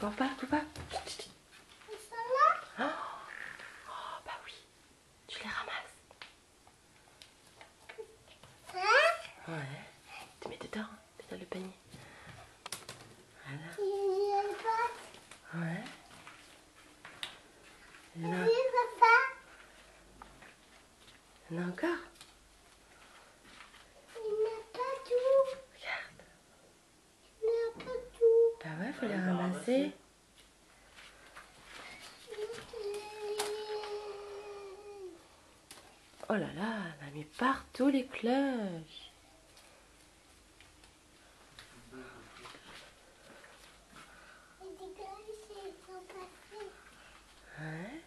Encore pas, tout pas. Oh, bah oui. Tu les ramasses. Ouais. Tu mets dedans le panier. Voilà. Ouais. Il y en a, il y en a encore. Regarde. Bah ouais, faut les ramasser. Oh là là, elle a mis partout les cloches. Ouais.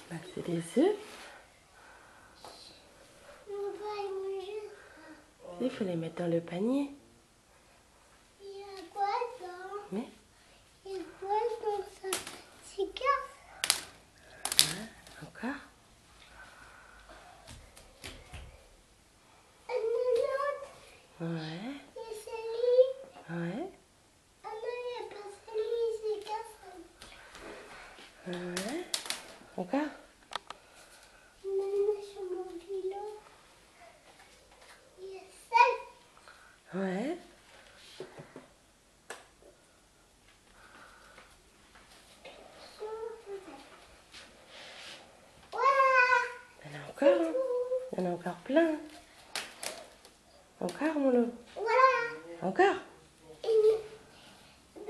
Bah, c'est des œufs. Il faut les mettre dans le panier. Il y a quoi dedans? Mais Il y a quoi dans ça? C'est casse. ouais, encore. Ouais. Et Sally? Ouais. Ah non, il n'y a pas Sally, c'est casse. Ouais. Encore. Maman, sur mon vélo. Il y a Sally. Ouais. Il y en a encore. Hein. Il y en a encore plein. Encore, mon lot. Voilà. Encore. Il n'y en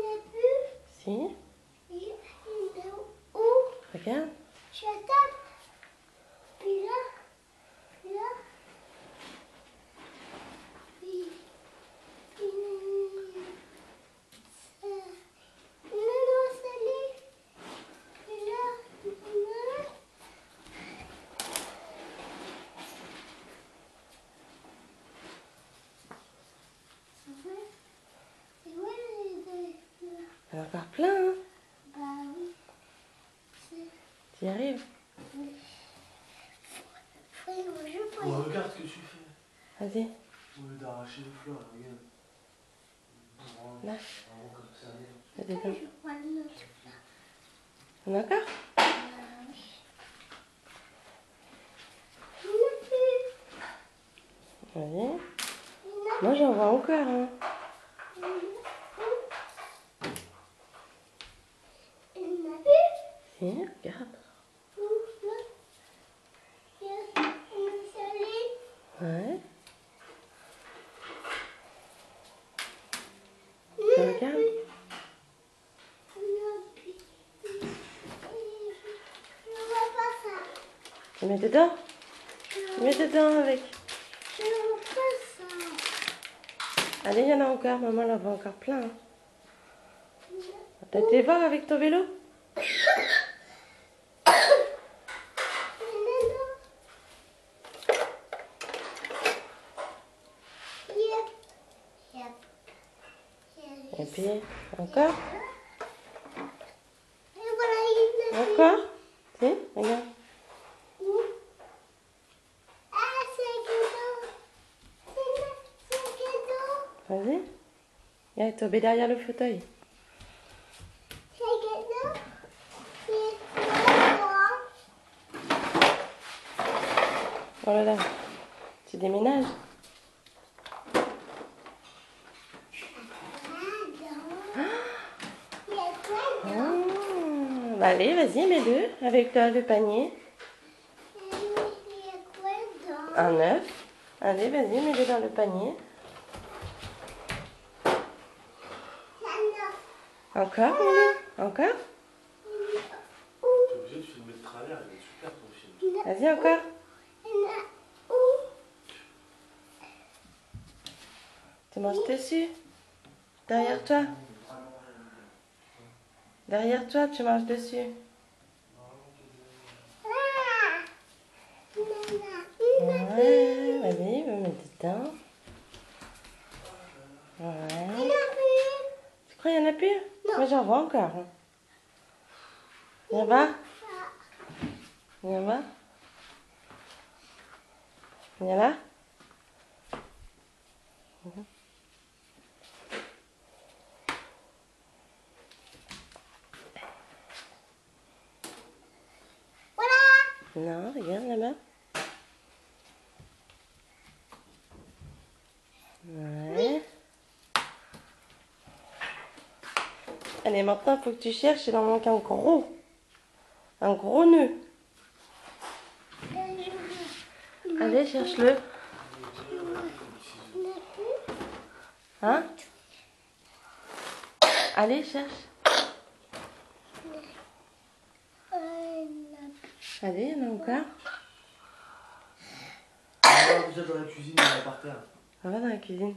a plus. Si. Il y en a où? Regarde. Je tape. Puis là. Puis là. Puis. Non, Sally. Puis là. Non. C'est vrai les Il y en a encore plein. Hein. Bah oui. Tu y arrives. Oh, regarde ce que tu fais. Vas-y. Au lieu d'arracher les fleurs, regarde. Là. Comme ça. Mets dedans. Je vois le nôtre là. Il y en a encore. Il n'y en a plus. Vas-y. Moi, j'en vois encore. Hein. Il n'y en a plus. Si, regarde. Ouais. Tu regardes. Tu mets dedans. Tu mets dedans avec. Allez, il y en a encore. Maman, elle en voit encore plein. Hein. T'as été voir avec ton vélo? Et puis, encore. Encore. Si, regarde. Vas-y. Viens, tomber derrière le fauteuil. Oh là là. Tu déménages. Bah allez, vas-y, mets-le avec le panier. Un œuf. Allez, vas-y, mets-le dans le panier. Encore, mets-le. Encore. T'es obligé de filmer de travers, il est super ton film. Vas-y, encore. Tu manges dessus. Derrière toi. Derrière toi, tu manges dessus. Ouais, vas-y, va mettre dedans. Ouais. Oh, il n'y en a plus? Non. Moi, j'en vois encore. Viens bas. Viens bas. Viens là. Voilà. Non, regarde là-bas. Ouais. Allez, maintenant, il faut que tu cherches. Il en manque un gros. Un gros nœud. Allez, cherche-le. Hein? Allez, cherche. Allez, il y en a encore. On va déjà dans la cuisine, on va par terre. On va dans la cuisine.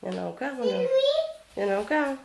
Il y en a encore, mon homme. Il y en a encore. Hein.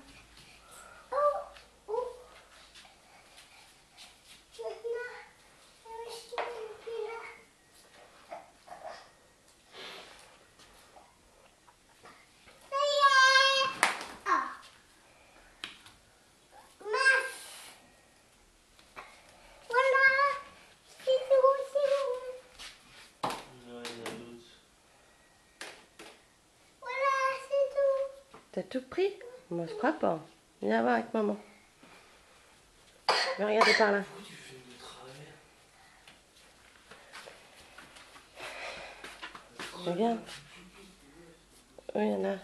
T'as tout pris? Moi, je crois pas. Viens voir avec maman. Je vais regarder par là. Pourquoi tu filmes de travers? Regarde. Oui, il y en a.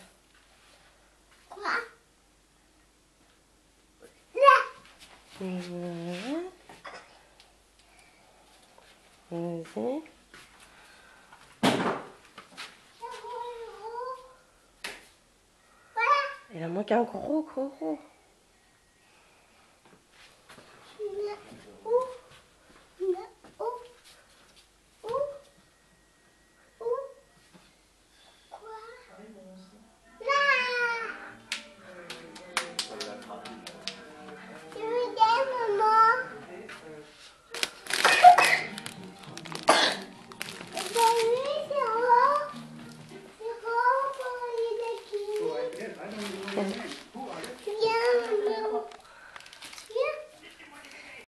Vas-y. Il en manque un gros.